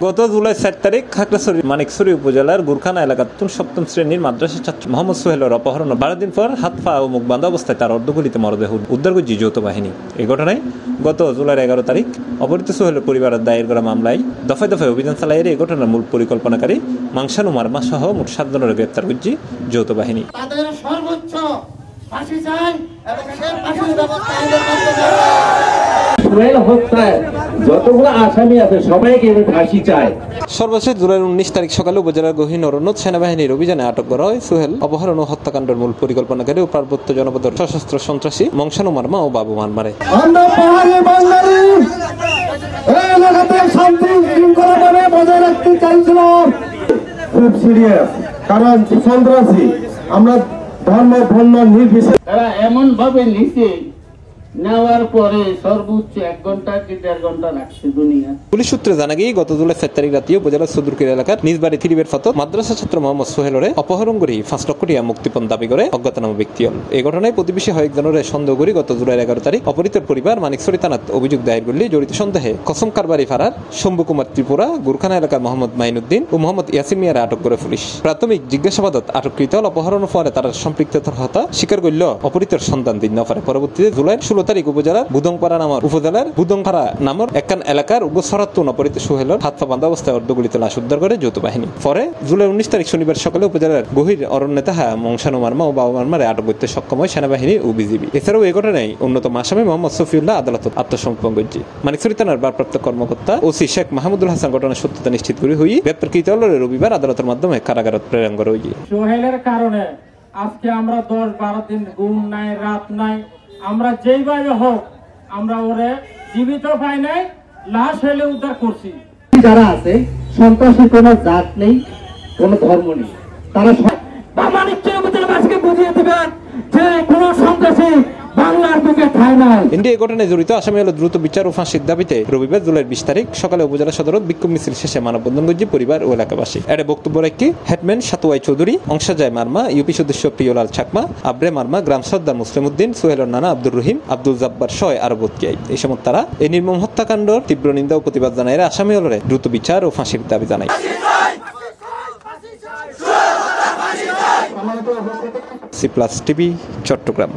গত জুলাই 4 তারিখ খাগড়াছড়ি মানিকছড়ি উপজেলার গুরখানা এলাকার 7ম শ্রেণীর মাদ্রাসা ছাত্র মোহাম্মদ সোহেলের অপহরণ 12 দিন পর হাত পা ও মুখ বাঁধা অবস্থায় তার অর্ধগলিত মরদেহ উদ্ধার করেছে যৌথ বাহিনী। এই ঘটনায় গত জুলাই 11 তারিখ অপহৃত সোহেলের পরিবারের দায়ের করা মামলায় দফায় দফায় অভিযান চালায় এই ঘটনার মূল পরিকল্পনাকারী মাংসানু মারমা সহ মোট 7 জনের গ্রেপ্তার করেছে যৌথ বাহিনী। তাদের সর্বোচ্চ ফাঁসি চাই এবং সেই ফাঁসির ব্যবস্থা করতে সোহেল হত্যায় যতগুলো আসামি আছে সবাইকে ফাঁসি চায়। সর্বশেষ জুলাই 19 তারিখ সকালে উপজেলার গহীন অরণ্যত সেনাবাহিনীর অভিযানে আটক করা হয় সোহেল অপহরণ ও হত্যাকাণ্ডের মূল পরিকল্পনাকারী ও পার্বত্য জনপদের সশস্ত্র সন্ত্রাসী মাংসানু মারমা ও বাবু মারমারে। আমরা পাহাড়ি বাঙালি এই এলাকাতে শান্তি শৃঙ্খলা বজায় রাখতে চাইছিলাম। খুব সিরিয়াস, কারণ সন্ত্রাসী আমরা ধর্ম বর্ণ নির্বিশেষে তারা এমন ভাবে নিচে নেওয়ার পরে সর্বোচ্চ 1 ঘন্টা কি 1.5 ঘন্টা লাগছে দুনিয়া। পুলিশ সূত্রে জানা গিয়ে গত জুলাই 4 তারিখ রাতে উপজেলার সদরকির এলাকার নিজ বাড়ি থিরিবের ফতত মাদ্রাসা ছাত্র মোহাম্মদ সোহেলরে অপহরণ করে 5 লক্ষ টাকা মুক্তিপণ দাবি করে অজ্ঞাতনামা ব্যক্তি হল। এই ঘটনায় প্রতিবেশী কয়েকজনের সন্দেহ করে গত জুলাই 11 তারিখ অপহৃতের পরিবার মানিকছড়ি থানাত অভিযোগ দায়ের করলে জড়িত সন্দেহে কসম কারবারি ফারার শম্ভু কুমার ত্রিপুরা, গুরখানা এলাকার মোহাম্মদ মাইনুদ্দিন ও মোহাম্মদ ইয়াসিন মিয়ারে আটক করে পুলিশ। প্রাথমিক জিজ্ঞাসাবাদত আটককৃত অপহরণের পরে তারা সম্পৃক্ততার হতা স্বীকার করল অপহৃতের সন্ধান দিন না পারে। পরবর্তীতে জুলাই 16 তারিখ উপজেলার বুদংপাড়া নামের উপজেলার বুদংপাড়া নামের একখান এলাকার উগ্রসরাত্ম অপহৃত সোহেলের হাত পা বাঁধা অবস্থায় অর্ধগলিত লাশ উদ্ধার করে যৌথ বাহিনী। পরে জুলাই 19 তারিখ শনিবার সকালে উপজেলার গভীর অরণ্যে তাহা মাংসানু মারমা ও বাবু মারমারে আটক করতে সক্ষম হয় সেনাবাহিনী ও বিজিবি। এছাড়াও এই ঘটনায় অন্যতম আসামি মোহাম্মদ সফিউল্লাহ আদালতত আত্মসমর্পণ করেছে। মানিকছড়ি থানার ভারপ্রাপ্ত কর্মকর্তা ওসি শেখ মাহমুদুল হাসান ঘটনার সত্যতা নিশ্চিত করে হয়ে গ্রেপ্তারকৃত রবিবার আদালতের মাধ্যমে কারাগারত প্রেরণ করা হয়েছে। সোহেলের কারণে আজকে আমরা 10-12 দিন ঘুম নাই, রাত নাই, আমরা যেইভাবে হোক আমরা ওরে জীবিত পাই নাই, লাশ হইলে উদ্ধার করছি। যারা আছে সন্ত্রাসীর কোনো জাত নেই, কোনো ধর্ম নেই, তারা মানিকছড়ি উপজেলাবাসীকে বুঝিয়ে দিবেন যে কোনো সন্ত্রাসী বাংলার বুকে ঠাঁই নাই। কিন্তু এই ঘটনায় জড়িত আসামি হল দ্রুত বিচার ও ফাঁসির দাবিতে রবিবার জুলাই 20 তারিখ সকালে উপজেলা সদরত বিক্ষোভ মিছিল শেষে মানববন্ধন করছে পরিবার ও এলাকাবাসী। এর বক্তব্য রাখি হেডম্যান সাতুয়াই চৌধুরী, অংশাজায় মারমা, ইউপি সদস্য প্রিয়লাল চাকমা, আব্রে মারমা, গ্রাম সর্দার মুসলিম উদ্দিন, সোহেলের নানা আব্দুর রহিম, আব্দুল জব্বার সহ আরো বতকিয়াই। এই সময় তারা এই নির্মম হত্যাকাণ্ডের তীব্র নিন্দা ও প্রতিবাদ জানায় আসামি হলরে দ্রুত বিচার ও ফাঁসির দাবি জানায়। C+ TV, Chittagong.